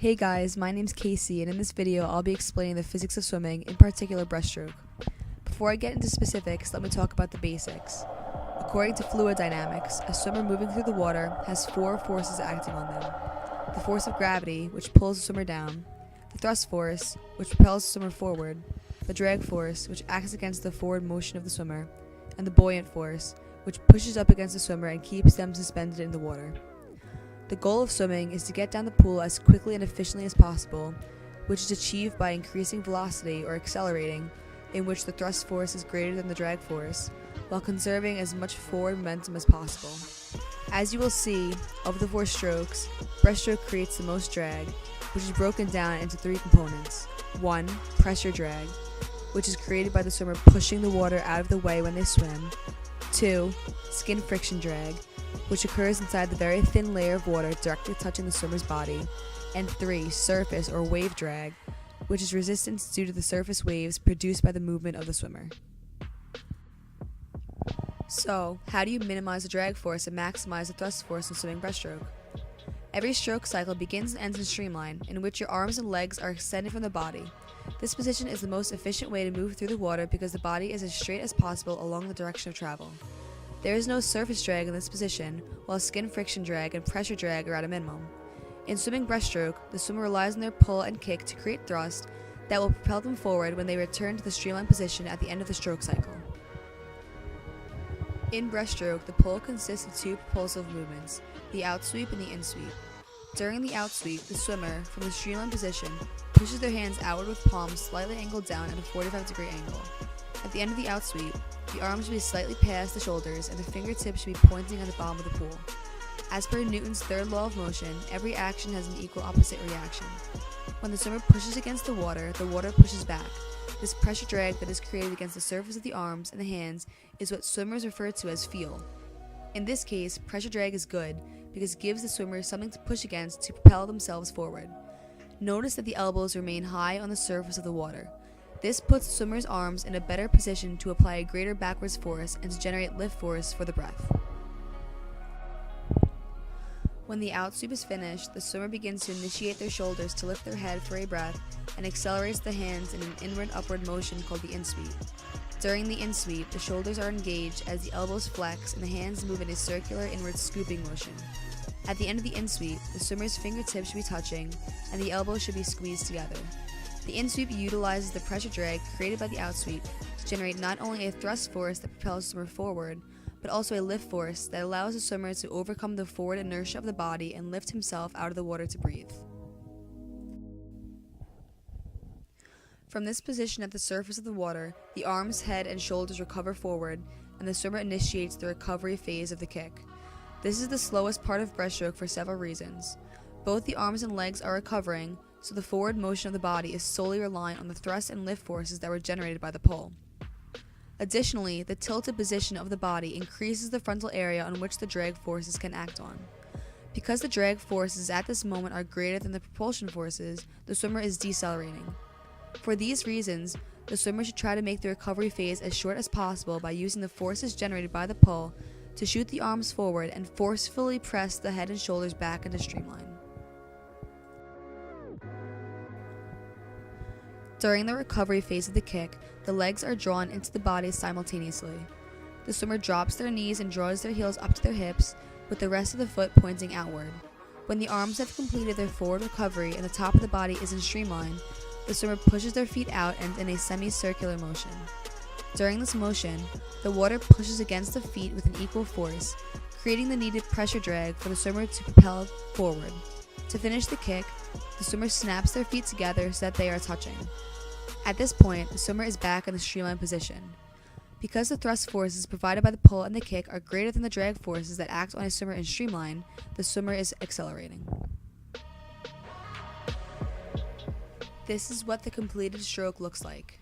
Hey guys, my name's Casey, and in this video I'll be explaining the physics of swimming, in particular breaststroke. Before I get into specifics, let me talk about the basics. According to fluid dynamics, a swimmer moving through the water has four forces acting on them. The force of gravity, which pulls the swimmer down, the thrust force, which propels the swimmer forward, the drag force, which acts against the forward motion of the swimmer, and the buoyant force, which pushes up against the swimmer and keeps them suspended in the water. The goal of swimming is to get down the pool as quickly and efficiently as possible, which is achieved by increasing velocity or accelerating, in which the thrust force is greater than the drag force, while conserving as much forward momentum as possible. As you will see, of the four strokes, breaststroke creates the most drag, which is broken down into three components. 1. Pressure drag, which is created by the swimmer pushing the water out of the way when they swim. 2. Skin friction drag, which occurs inside the very thin layer of water directly touching the swimmer's body. And 3. Surface or wave drag, which is resistance due to the surface waves produced by the movement of the swimmer. So, how do you minimize the drag force and maximize the thrust force in swimming breaststroke? Every stroke cycle begins and ends in a streamline, in which your arms and legs are extended from the body. This position is the most efficient way to move through the water because the body is as straight as possible along the direction of travel. There is no surface drag in this position, while skin friction drag and pressure drag are at a minimum. In swimming breaststroke, the swimmer relies on their pull and kick to create thrust that will propel them forward when they return to the streamline position at the end of the stroke cycle. In breaststroke, the pull consists of two propulsive movements, the outsweep and the insweep. During the outsweep, the swimmer, from the streamline position, pushes their hands outward with palms slightly angled down at a 45-degree angle. At the end of the outsweep, the arms should be slightly past the shoulders and the fingertips should be pointing at the bottom of the pool. As per Newton's third law of motion, every action has an equal opposite reaction. When the swimmer pushes against the water pushes back. This pressure drag that is created against the surface of the arms and the hands is what swimmers refer to as feel. In this case, pressure drag is good because it gives the swimmer something to push against to propel themselves forward. Notice that the elbows remain high on the surface of the water. This puts the swimmer's arms in a better position to apply a greater backwards force and to generate lift force for the breath. When the outsweep is finished, the swimmer begins to initiate their shoulders to lift their head for a breath and accelerates the hands in an inward-upward motion called the insweep. During the insweep, the shoulders are engaged as the elbows flex and the hands move in a circular inward scooping motion. At the end of the insweep, the swimmer's fingertips should be touching and the elbows should be squeezed together. The insweep utilizes the pressure drag created by the outsweep to generate not only a thrust force that propels the swimmer forward, but also a lift force that allows the swimmer to overcome the forward inertia of the body and lift himself out of the water to breathe. From this position at the surface of the water, the arms, head, and shoulders recover forward, and the swimmer initiates the recovery phase of the kick. This is the slowest part of breaststroke for several reasons. Both the arms and legs are recovering, so the forward motion of the body is solely reliant on the thrust and lift forces that were generated by the pull. Additionally, the tilted position of the body increases the frontal area on which the drag forces can act on. Because the drag forces at this moment are greater than the propulsion forces, the swimmer is decelerating. For these reasons, the swimmer should try to make the recovery phase as short as possible by using the forces generated by the pull to shoot the arms forward and forcefully press the head and shoulders back into streamline. During the recovery phase of the kick, the legs are drawn into the body simultaneously. The swimmer drops their knees and draws their heels up to their hips, with the rest of the foot pointing outward. When the arms have completed their forward recovery and the top of the body is in streamline, the swimmer pushes their feet out and in a semicircular motion. During this motion, the water pushes against the feet with an equal force, creating the needed pressure drag for the swimmer to propel forward. To finish the kick, the swimmer snaps their feet together so that they are touching. At this point, the swimmer is back in the streamline position. Because the thrust forces provided by the pull and the kick are greater than the drag forces that act on a swimmer in streamline, the swimmer is accelerating. This is what the completed stroke looks like.